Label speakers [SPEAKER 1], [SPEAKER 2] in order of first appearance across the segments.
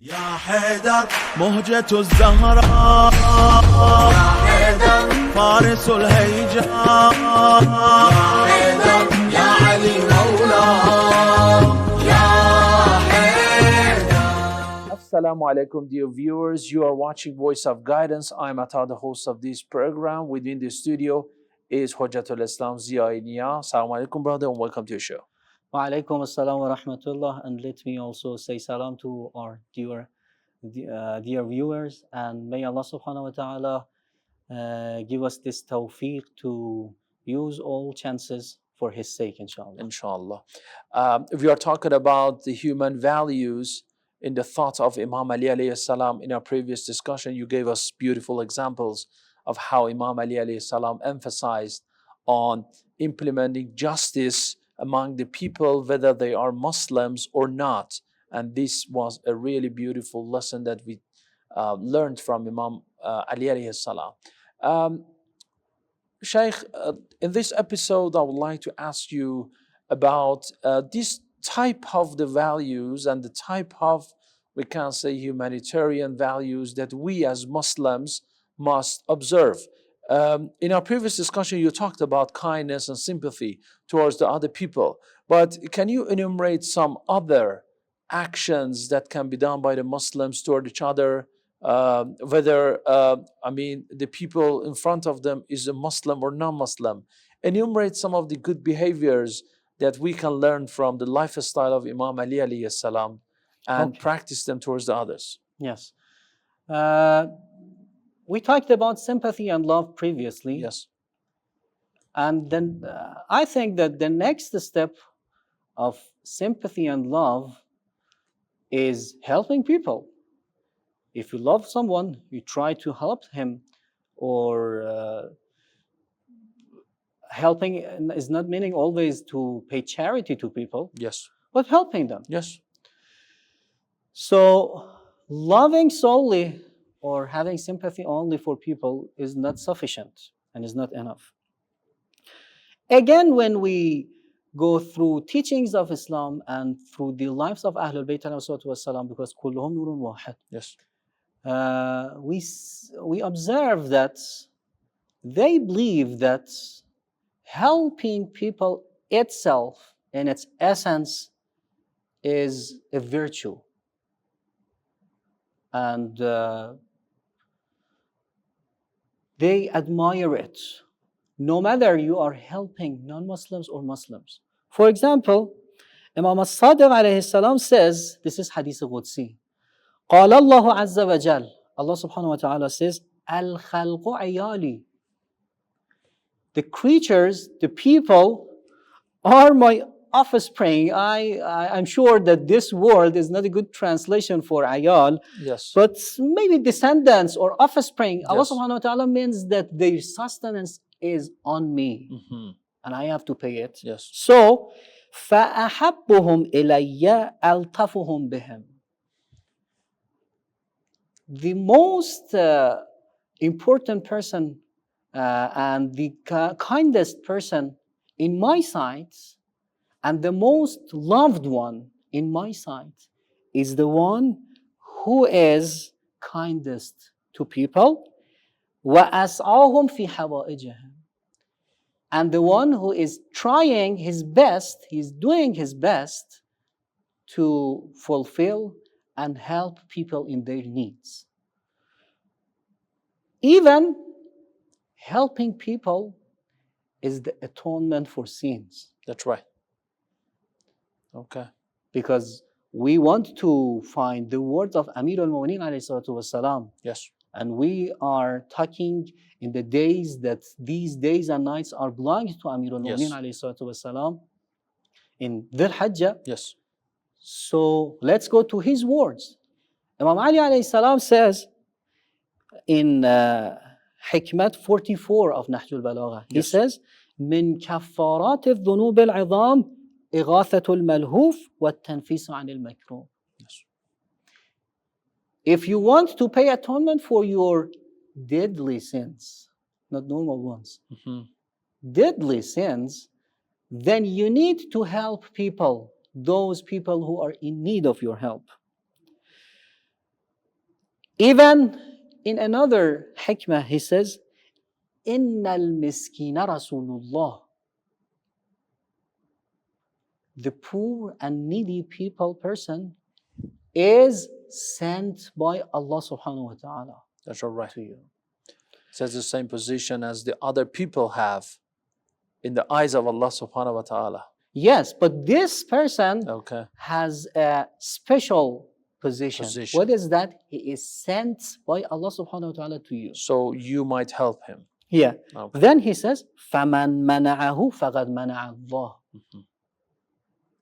[SPEAKER 1] يا حيدر مهجة الزهراء يا حيدر فارس الهيجاء يا حيدر يا علي مولاه يا حيدر.
[SPEAKER 2] Assalamu alaikum, dear viewers. You are watching Voice of Guidance. I'm Atta, the host of this program. Within the studio is Hujjatul Islam Zia Nia. Assalamu alaikum, brother, and welcome to your show.
[SPEAKER 3] Wa alaikum assalam wa rahmatullah, and let me also say salam to our dear viewers, and may Allah subhanahu wa ta'ala give us this tawfiq to use all chances for His sake, inshallah.
[SPEAKER 2] Inshallah. We are talking about the human values in the thought of Imam Ali alayhi salam. In our previous discussion, you gave us beautiful examples of how Imam Ali alayhi salam emphasized on implementing justice among the people, whether they are Muslims or not. And this was a really beautiful lesson that we learned from Imam Ali alayhi salam. Shaykh, in this episode, I would like to ask you about this type of the values and the type of, we can say, humanitarian values that we as Muslims must observe. In our previous discussion, you talked about kindness and sympathy towards the other people. But can you enumerate some other actions that can be done by the Muslims toward each other? Whether, the people in front of them is a Muslim or non-Muslim. Enumerate some of the good behaviors that we can learn from the lifestyle of Imam Ali alayhi salam and practice them towards the others.
[SPEAKER 3] Yes. We talked about sympathy and love previously.
[SPEAKER 2] Yes.
[SPEAKER 3] And then I think that the next step of sympathy and love is helping people. If you love someone, you try to help him, or helping is not meaning always to pay charity to people.
[SPEAKER 2] Yes.
[SPEAKER 3] But helping them.
[SPEAKER 2] Yes.
[SPEAKER 3] So loving solely or having sympathy only for people is not sufficient and is not enough. Again, when we go through teachings of Islam and through the lives of Ahlulbayt والسلام, because كلهم نور واحد.
[SPEAKER 2] Yes.
[SPEAKER 3] We observe that they believe that helping people itself in its essence is a virtue. And they admire it, no matter you are helping non-Muslims or Muslims. For example, Imam al-Sadiq alayhi salam says, this is Hadith Qudsi, قال الله عز وجل, Allah subhanahu wa ta'ala says, الخلق عيالي. The creatures, the people, are my offspring. I'm sure that this word is not a good translation for ayal,
[SPEAKER 2] Yes.
[SPEAKER 3] but maybe descendants or offspring.
[SPEAKER 2] Yes.
[SPEAKER 3] Allah subhanahu wa ta'ala means that their sustenance is on me, and I have to pay it.
[SPEAKER 2] Yes.
[SPEAKER 3] So, فَأَحَبُّهُمْ إِلَيَّ أَلْطَفُهُمْ بِهِمْ. The most important person and the kindest person in my sight, and the most loved one in my sight, is the one who is kindest to people, وَأَسْعَاهُمْ فِي حَوَائِجِهِمْ, and the one who is trying his best, he's doing his best to fulfill and help people in their needs. Even helping people is the atonement for sins.
[SPEAKER 2] That's right. Okay.
[SPEAKER 3] Because we want to find the words of Amir al-Mu'minin alayhi salatu wasalam.
[SPEAKER 2] Yes.
[SPEAKER 3] And we are talking in the days that these days and nights are belonging to Amir al-Mu'minin alayhi salatu wasalam in Dhul Hajjah.
[SPEAKER 2] Yes.
[SPEAKER 3] So let's go to his words. Imam Ali alayhi salam says in Hikmat 44 of Nahjul Balagha, he says, من كفارات الذنوب العظام إغاثة الملهوف والتنفيس عن المكروه.
[SPEAKER 2] Yes.
[SPEAKER 3] If you want to pay atonement for your deadly sins, not normal ones, deadly sins, then you need to help people, those people who are in need of your help. Even in another hikmah, he says, إِنَّ الْمِسْكِينَ رَسُولُ اللَّهِ. The poor and needy person is sent by Allah subhanahu wa ta'ala
[SPEAKER 2] That's all right.
[SPEAKER 3] to you.
[SPEAKER 2] It has the same position as the other people have in the eyes of Allah subhanahu wa ta'ala.
[SPEAKER 3] Yes, but this person
[SPEAKER 2] Okay.
[SPEAKER 3] has a special position. What is that? He is sent by Allah subhanahu wa ta'ala to you.
[SPEAKER 2] So you might help him.
[SPEAKER 3] Yeah.
[SPEAKER 2] Okay.
[SPEAKER 3] Then he says, فَمَنْ مَنَعَهُ فَقَدْ مَنَعَ اللَّهُ.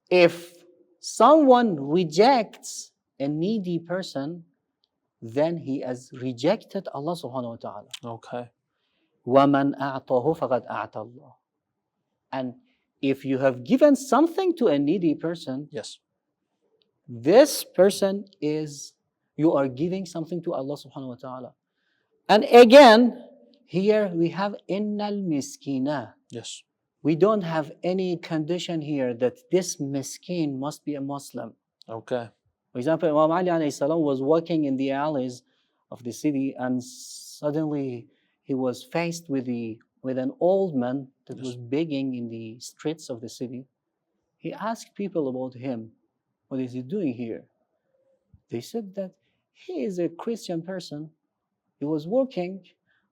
[SPEAKER 3] If someone rejects a needy person, then he has rejected Allah subhanahu wa ta'ala.
[SPEAKER 2] Okay.
[SPEAKER 3] وَمَنْ أَعْطَاهُ فَقَدْ أَعْطَى اللَّهُ. And if you have given something to a needy person,
[SPEAKER 2] Yes.
[SPEAKER 3] this person is, you are giving something to Allah subhanahu wa ta'ala. And again, here we have innal miskina.
[SPEAKER 2] Yes.
[SPEAKER 3] We don't have any condition here that this miskin must be a Muslim.
[SPEAKER 2] Okay.
[SPEAKER 3] For example, Imam Ali alayhi salam was walking in the alleys of the city, and suddenly he was faced with an old man that was begging in the streets of the city. He asked people about him. What is he doing here? They said that he is a Christian person. He was working,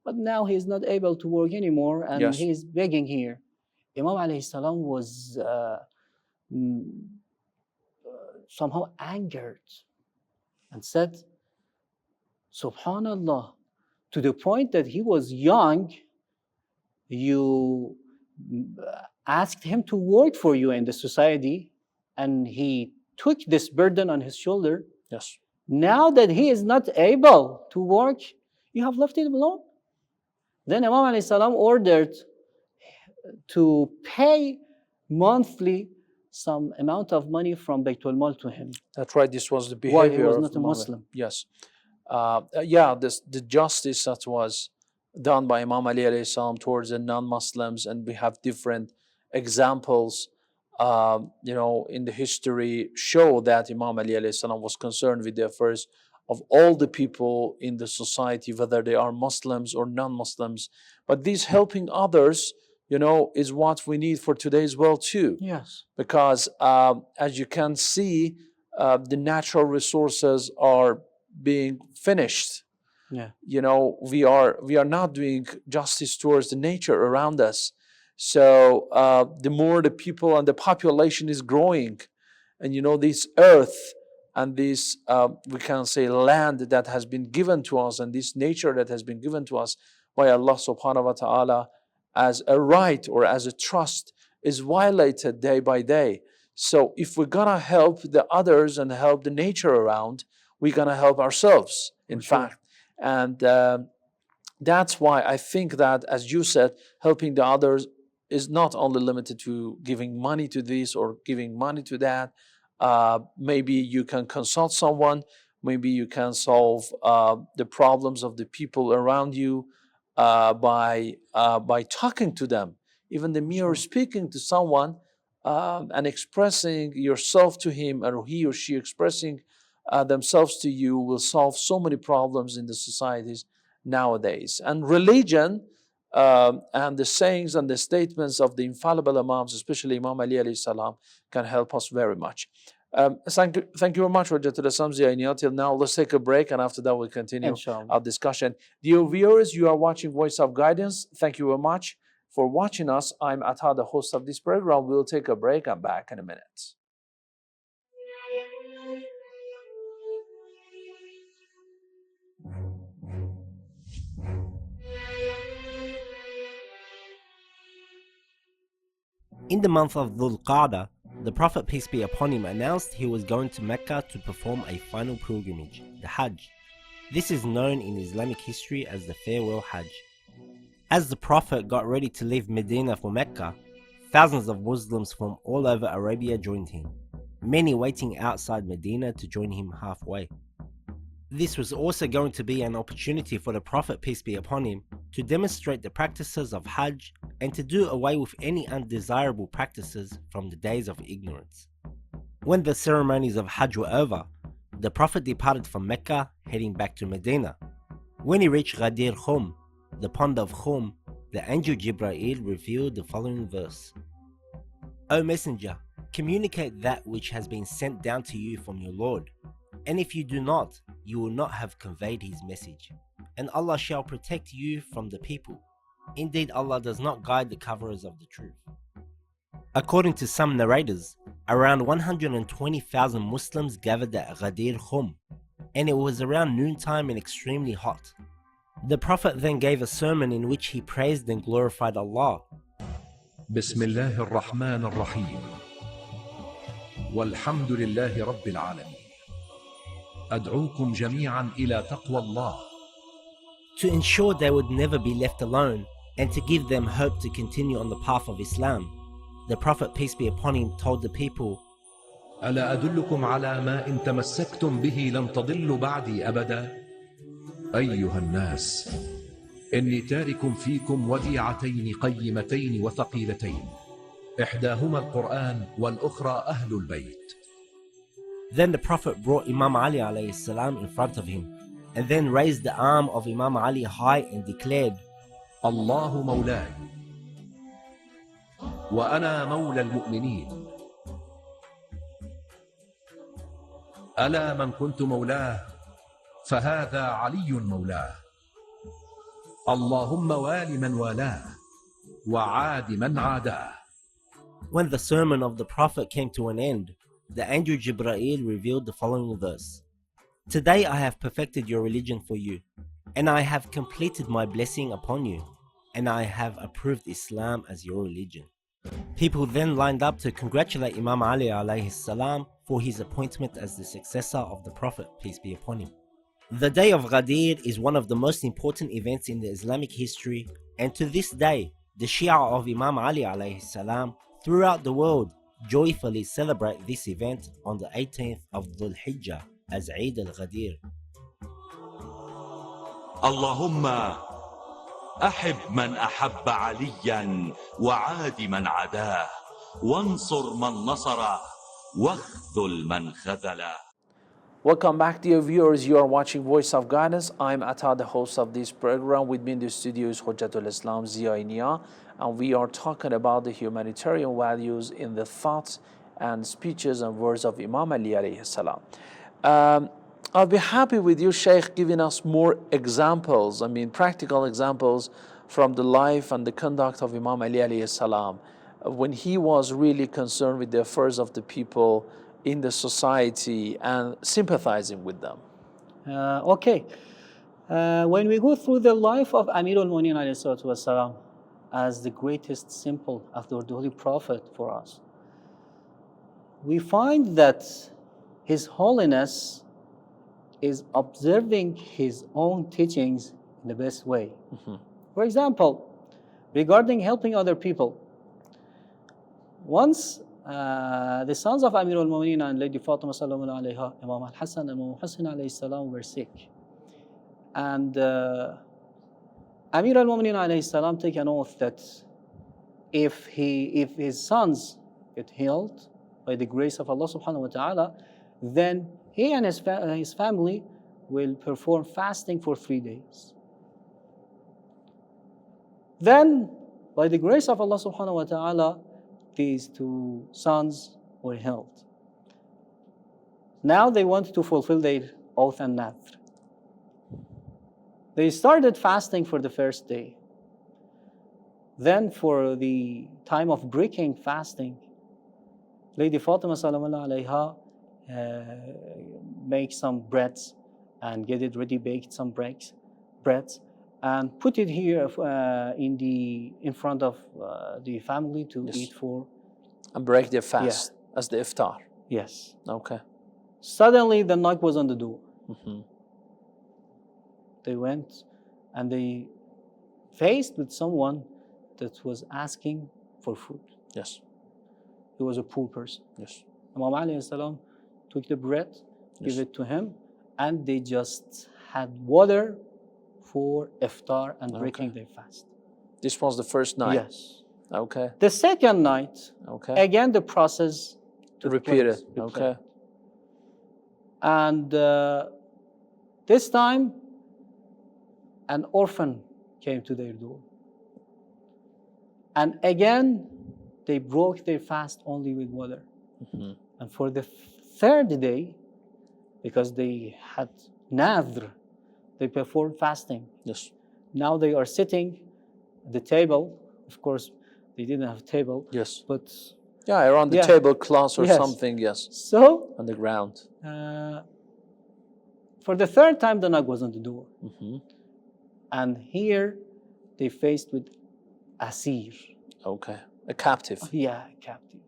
[SPEAKER 3] but now he is not able to work anymore, and he is begging here. Imam alayhi salam was somehow angered and said, Subhanallah, to the point that he was young, you asked him to work for you in the society, and he took this burden on his shoulder.
[SPEAKER 2] Yes.
[SPEAKER 3] Now that he is not able to work, you have left him alone. Then Imam alayhi salam ordered to pay monthly some amount of money from Baytul Mal to him.
[SPEAKER 2] That's right. This was the behavior
[SPEAKER 3] Why he was
[SPEAKER 2] of
[SPEAKER 3] not a Muslim.
[SPEAKER 2] Yes. The justice that was done by Imam Ali alayhi salam towards the non-Muslims, and we have different examples in the history show that Imam Ali alayhi salam was concerned with the affairs of all the people in the society, whether they are Muslims or non-Muslims. But this helping others, is what we need for today's world too.
[SPEAKER 3] Yes.
[SPEAKER 2] Because as you can see, the natural resources are being finished.
[SPEAKER 3] Yeah.
[SPEAKER 2] We are not doing justice towards the nature around us. So the more the people and the population is growing, and this earth and this we can say land that has been given to us, and this nature that has been given to us by Allah subhanahu wa ta'ala as a right or as a trust is violated day by day. So if we're gonna help the others and help the nature around, we're gonna help ourselves, in fact. And that's why I think that, as you said, helping the others is not only limited to giving money to this or giving money to that. Maybe you can consult someone. Maybe you can solve the problems of the people around you by talking to them. Even the mere speaking to someone and expressing yourself to him, or he or she expressing themselves to you, will solve so many problems in the societies nowadays. And religion and the sayings and the statements of the infallible Imams, especially Imam Ali alayhi salam, can help us very much. Thank you very much, Rajatul Islam Ziyaini. Till now, let's take a break, and after that we'll continue our discussion. Dear viewers, you are watching Voice of Guidance. Thank you very much for watching us. I'm Atta, the host of this program. We'll take a break. I'm back in a minute.
[SPEAKER 4] In the month of Dhul Qa'dah, the Prophet, peace be upon him, announced he was going to Mecca to perform a final pilgrimage, the Hajj. This is known in Islamic history as the farewell Hajj. As the Prophet got ready to leave Medina for Mecca, thousands of Muslims from all over Arabia joined him, many waiting outside Medina to join him halfway. This was also going to be an opportunity for the Prophet, peace be upon him, to demonstrate the practices of Hajj and to do away with any undesirable practices from the days of ignorance. When the ceremonies of Hajj were over, the Prophet departed from Mecca, heading back to Medina. When he reached Ghadir Khum, the pond of Khum, the angel Jibreel revealed the following verse. O Messenger, communicate that which has been sent down to you from your Lord. And if you do not, you will not have conveyed his message. And Allah shall protect you from the people. Indeed, Allah does not guide the coverers of the truth. According to some narrators, around 120,000 Muslims gathered at Ghadir Khum, and it was around noontime and extremely hot. The Prophet then gave a sermon in which he praised and glorified Allah.
[SPEAKER 5] بسم الله الرحمن الرحيم والحمد لله رب العالمين أدعوكم جميعا إلى تقوى الله.
[SPEAKER 4] To ensure they would never be left alone and to give them hope to continue on the path of Islam, the Prophet, peace be upon him, told the people,
[SPEAKER 5] ألا أدلكم على ما إن تمسكتم به لن تضلوا بعدي أبدا أيها الناس إني تارك فيكم وديعتين قيمتين وثقيلتين إحداهما القرآن والأخرى أهل البيت.
[SPEAKER 4] Then the Prophet brought Imam Ali alayhi salam in front of him, and then raised the arm of Imam Ali high and declared,
[SPEAKER 5] الله مولاي وأنا مولى المؤمنين ألا من كنت مولاه فهذا علي مولاه اللهم وال من والاه وعاد من عاداه.
[SPEAKER 4] When the sermon of the Prophet came to an end, the angel Jibreel revealed the following verse. Today I have perfected your religion for you, and I have completed my blessing upon you, and I have approved Islam as your religion. People then lined up to congratulate Imam Ali alayhi salam for his appointment as the successor of the Prophet, peace be upon him. The day of Ghadir is one of the most important events in the Islamic history, and to this day, the Shia of Imam Ali alayhi salam throughout the world joyfully celebrate this event on the 18th of Dhul Hijjah as Eid al-Ghadir.
[SPEAKER 6] اللهم أحب من أحب عليا وعاد من عداه وانصر من نصره واخذل من خذله.
[SPEAKER 2] Welcome back, dear viewers. You are watching Voice of Guidance. I'm Atta, the host of this program. With me in the studio is Hujjatul Islam Zia, and we are talking about the humanitarian values in the thoughts and speeches and words of Imam Ali alayhi salam. I'll be happy with you, Sheikh, giving us more examples, practical examples from the life and the conduct of Imam Ali alayhi salam when he was really concerned with the affairs of the people in the society and sympathizing with them.
[SPEAKER 3] Okay. When we go through the life of Amir al-Mu'minin alayhi salatu as the greatest symbol after the Holy Prophet for us, we find that His Holiness is observing his own teachings in the best way.
[SPEAKER 2] Mm-hmm.
[SPEAKER 3] For example, regarding helping other people, once the sons of Amir al-Mu'minin and Lady Fatima sallallahu alayha, Imam al-Hassan and Imam Hussein alayhi salam were sick. And Amir al-Mu'minin alayhi salam take an oath that if his sons get healed by the grace of Allah subhanahu wa ta'ala, then he and his family will perform fasting for 3 days. Then, by the grace of Allah subhanahu wa ta'ala, these two sons were healed. Now they want to fulfill their oath and nadhr. They started fasting for the first day. Then for the time of breaking fasting, Lady Fatima sallallahu alayha make some breads and get it ready, baked some breads, and put it here in front of the family to eat for.
[SPEAKER 2] And break their fast as the iftar.
[SPEAKER 3] Yes.
[SPEAKER 2] Okay.
[SPEAKER 3] Suddenly the knock was on the door.
[SPEAKER 2] Mm-hmm.
[SPEAKER 3] They went and they faced with someone that was asking for food.
[SPEAKER 2] Yes.
[SPEAKER 3] He was a poor person.
[SPEAKER 2] Yes.
[SPEAKER 3] Imam alayhi salam took the bread, give it to him, and they just had water for iftar and breaking their fast.
[SPEAKER 2] This was the first night?
[SPEAKER 3] Yes.
[SPEAKER 2] Okay.
[SPEAKER 3] The second night,
[SPEAKER 2] okay,
[SPEAKER 3] again the process
[SPEAKER 2] repeated. Okay.
[SPEAKER 3] And this time, an orphan came to their door. And again, they broke their fast only with water. And for the third day, because they had nadr, they performed fasting.
[SPEAKER 2] Yes.
[SPEAKER 3] Now they are sitting at the table. Of course, they didn't have a table.
[SPEAKER 2] Yes.
[SPEAKER 3] But
[SPEAKER 2] Yeah, around the
[SPEAKER 3] Yeah.
[SPEAKER 2] tablecloth or
[SPEAKER 3] Yes.
[SPEAKER 2] something, yes,
[SPEAKER 3] so
[SPEAKER 2] on the ground.
[SPEAKER 3] for the third time, the knock was on the door.
[SPEAKER 2] Mm-hmm.
[SPEAKER 3] And here they faced with asir.
[SPEAKER 2] Okay. A captive.
[SPEAKER 3] Yeah, captive.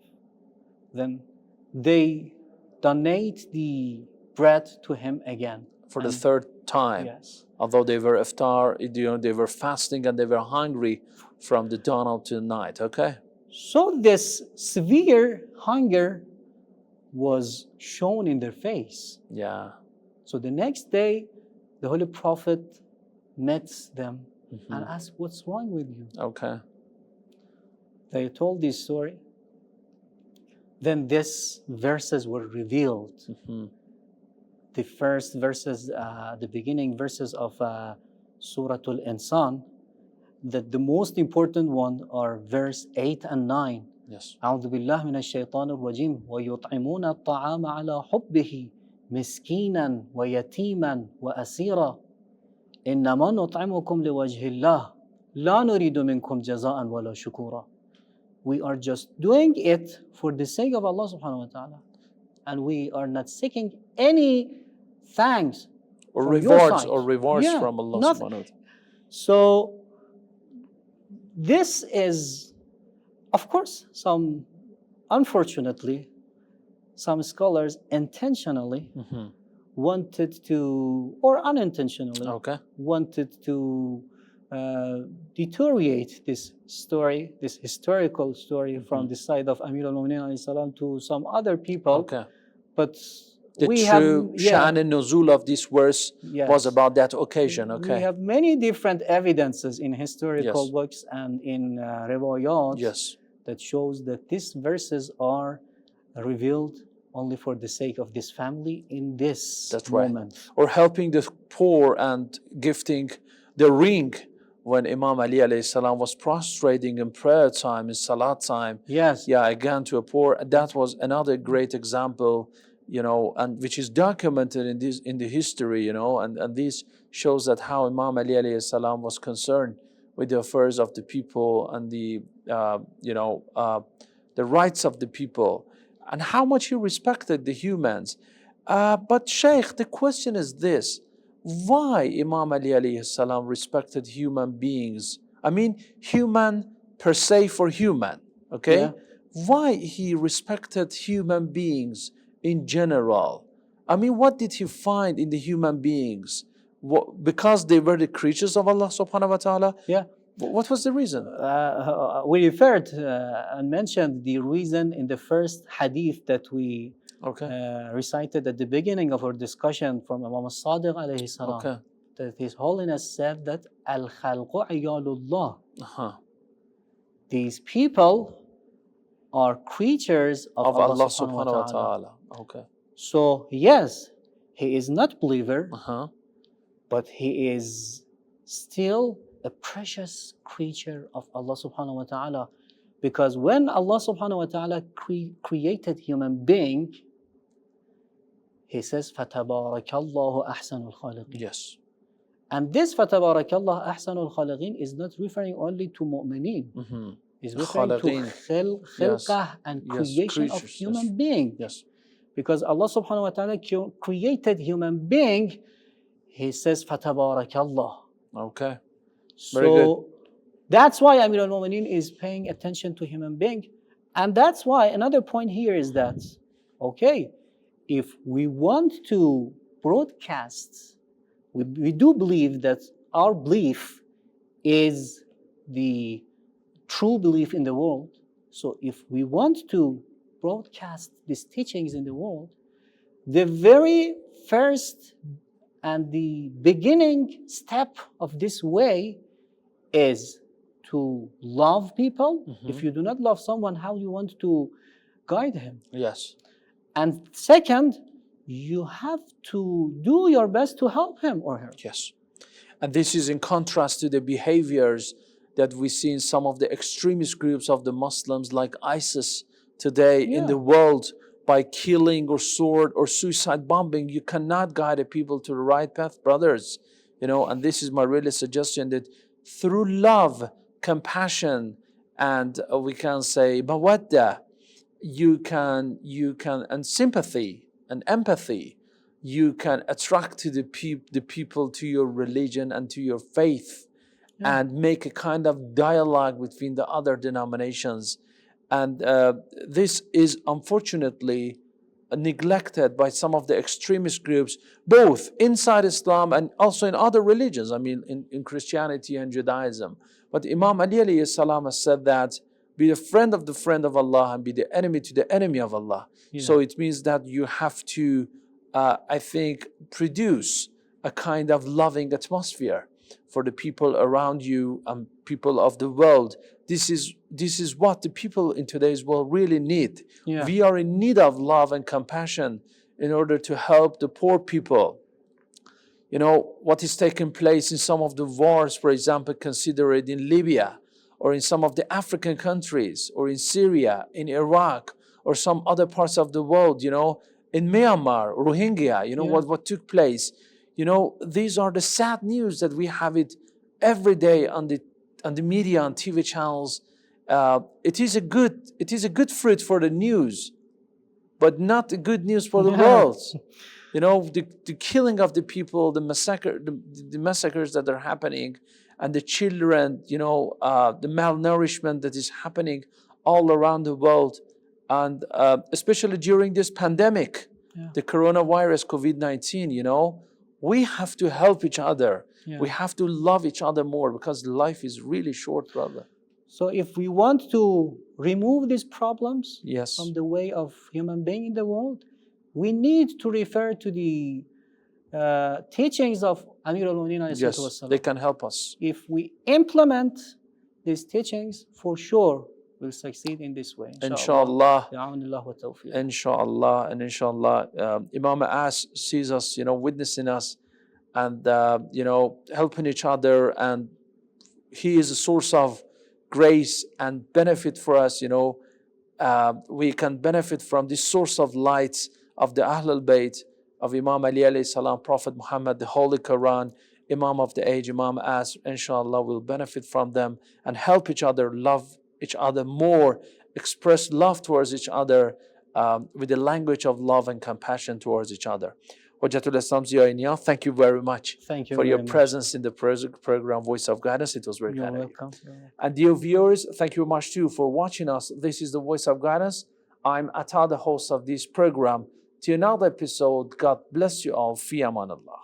[SPEAKER 3] Then they donate the bread to him again.
[SPEAKER 2] For the
[SPEAKER 3] And-
[SPEAKER 2] third time.
[SPEAKER 3] Yes.
[SPEAKER 2] Although they were iftar, they were fasting and they were hungry from the dawn up to night. Okay.
[SPEAKER 3] So this severe hunger was shown in their face.
[SPEAKER 2] Yeah.
[SPEAKER 3] So the next day, the Holy Prophet met them
[SPEAKER 2] Mm-hmm.
[SPEAKER 3] and asked, "What's wrong with you?"
[SPEAKER 2] Okay.
[SPEAKER 3] They told this story. Then these verses were revealed.
[SPEAKER 2] Mm-hmm.
[SPEAKER 3] The first verses, the beginning verses of Surah Al-Insan, that the most important one are verse 8 and 9.
[SPEAKER 2] Yes.
[SPEAKER 3] أعوذ بالله من الشيطان الرجيم ويطعمون الطعام على حبه مسكينا ويتيما وأسيرا إنما نطعمكم لوجه الله لا نريد منكم جزاء ولا شكورا. We are just doing it for the sake of Allah subhanahu wa ta'ala, and we are not seeking any thanks
[SPEAKER 2] Or
[SPEAKER 3] from your
[SPEAKER 2] rewards
[SPEAKER 3] side.
[SPEAKER 2] or rewards
[SPEAKER 3] Yeah,
[SPEAKER 2] from Allah
[SPEAKER 3] nothing.
[SPEAKER 2] subhanahu wa ta'ala.
[SPEAKER 3] So this is, of course, unfortunately, some scholars intentionally
[SPEAKER 2] Mm-hmm.
[SPEAKER 3] wanted to, or unintentionally,
[SPEAKER 2] Okay.
[SPEAKER 3] wanted to deteriorate this story, this historical story from the side of Amir al-Mu'minin alayhi salam to some other people.
[SPEAKER 2] Okay.
[SPEAKER 3] But
[SPEAKER 2] The
[SPEAKER 3] we
[SPEAKER 2] true
[SPEAKER 3] have,
[SPEAKER 2] Sha'an and Nuzul of this verse
[SPEAKER 3] Yes.
[SPEAKER 2] was about that occasion.
[SPEAKER 3] We
[SPEAKER 2] Okay.
[SPEAKER 3] have many different evidences in historical
[SPEAKER 2] Yes.
[SPEAKER 3] books and in riwayat
[SPEAKER 2] Yes.
[SPEAKER 3] that shows that these verses are revealed only for the sake of this family in this
[SPEAKER 2] That's right.
[SPEAKER 3] moment.
[SPEAKER 2] Or helping the poor and gifting the ring when Imam Ali alayhi salam was prostrating in prayer time, in salat time.
[SPEAKER 3] Yes.
[SPEAKER 2] Yeah, again to a poor. That was another great example, and which is documented in the history, and this shows that how Imam Ali alayhi salam was concerned with the affairs of the people and the rights of the people, and how much he respected the humans. But Shaykh, the question is this: why Imam Ali alayhi salam respected human beings? I mean, human per se for human, okay?
[SPEAKER 3] Yeah.
[SPEAKER 2] Why he respected human beings in general? I mean, what did he find in the human beings? Because they were the creatures of Allah subhanahu wa ta'ala?
[SPEAKER 3] Yeah.
[SPEAKER 2] What was the reason?
[SPEAKER 3] We referred and mentioned the reason in the first hadith that we
[SPEAKER 2] Okay.
[SPEAKER 3] recited at the beginning of our discussion from Imam al-Sadiq alayhi salam.
[SPEAKER 2] Okay.
[SPEAKER 3] That His Holiness said that al-khalqu iyalullah.
[SPEAKER 2] Uh-huh.
[SPEAKER 3] These people are creatures
[SPEAKER 2] Of Allah subhanahu wa ta'ala. Okay.
[SPEAKER 3] So yes, he is not believer,
[SPEAKER 2] Uh-huh.
[SPEAKER 3] but he is still a precious creature of Allah subhanahu wa ta'ala. Because when Allah subhanahu wa ta'ala created human being, he says, فَتَبَارَكَ اللَّهُ أَحْسَنُ الْخَالِقِينَ.
[SPEAKER 2] Yes.
[SPEAKER 3] And this فَتَبَارَكَ اللَّهُ أَحْسَنُ الْخَالِقِينَ is not referring only to mu'mineen.
[SPEAKER 2] Mm-hmm.
[SPEAKER 3] It's referring to
[SPEAKER 2] Khaliqeen.
[SPEAKER 3] khilqah and
[SPEAKER 2] Yes,
[SPEAKER 3] creation of
[SPEAKER 2] creatures,
[SPEAKER 3] human
[SPEAKER 2] yes.
[SPEAKER 3] being.
[SPEAKER 2] Yes.
[SPEAKER 3] Because Allah subhanahu wa ta'ala created human being, he says, فَتَبَارَكَ اللَّهُ.
[SPEAKER 2] Okay. Very
[SPEAKER 3] So that's why Amir al-Mu'minin is paying attention to human being. And that's why another point here is that, okay, if we want to broadcast, we do believe that our belief is the true belief in the world. So if we want to broadcast these teachings in the world, the very first and the beginning step of this way is to love people.
[SPEAKER 2] Mhm.
[SPEAKER 3] If you do not love someone, how you want to guide him?
[SPEAKER 2] Yes.
[SPEAKER 3] And second, you have to do your best to help him or her.
[SPEAKER 2] Yes. And this is in contrast to the behaviors that we see in some of the extremist groups of the Muslims like ISIS today in the world. By killing or sword or suicide bombing, you cannot guide the people to the right path, brothers. And this is my really suggestion, that through love, compassion, and we can say mawadda, you can and sympathy and empathy, you can attract to the people to your religion and to your faith, and make a kind of dialogue between the other denominations. And this is unfortunately neglected by some of the extremist groups, both inside Islam and also in other religions, I mean in Christianity and Judaism. But Imam Ali alayhi salam has said that, be the friend of Allah and be the enemy to the enemy of Allah. So it means that you have to, I think, produce a kind of loving atmosphere for the people around you and people of the world. This is what the people in today's world really need. We are in need of love and compassion in order to help the poor people. What is taking place in some of the wars, for example, consider it in Libya, or in some of the African countries, or in Syria, in Iraq, or some other parts of the world, in Myanmar, Rohingya, what took place. These are the sad news that we have it every day on the media, on TV channels. It is a good fruit for the news, but not the good news for the world. The killing of the people, the massacres that are happening, and the children, the malnourishment that is happening all around the world, and especially during this pandemic, the coronavirus, COVID-19. We have to help each other. We have to love each other more, because life is really short, brother.
[SPEAKER 3] So if we want to remove these problems
[SPEAKER 2] Yes.
[SPEAKER 3] from the way of human being in the world, we need to refer to the teachings of Amir al-Mu'minin alayhi
[SPEAKER 2] Yes,
[SPEAKER 3] salatu wassalam.
[SPEAKER 2] they can help us.
[SPEAKER 3] If we implement these teachings, for sure we'll succeed in this way.
[SPEAKER 2] Inshallah.
[SPEAKER 3] Bi'awnillah wa tawfiq.
[SPEAKER 2] Inshallah, and inshallah, Imam As sees us, witnessing us, and helping each other, and he is a source of grace and benefit for us. We can benefit from this source of light of the Ahlulbayt of Imam Ali alayhi salam, Prophet Muhammad, the Holy Quran, Imam of the age, Imam As. Inshallah, will benefit from them and help each other, love each other more, express love towards each other with the language of love and compassion towards each other. Hujjatul Islam Ziya Inayat, thank you very much for your presence in the program Voice of Guidance. It was very kind of you.
[SPEAKER 3] Welcome.
[SPEAKER 2] And dear viewers, thank you very much too for watching us. This is the Voice of Guidance. I'm Atta, the host of this program. Till another episode, God bless you all. Fi aman Allah.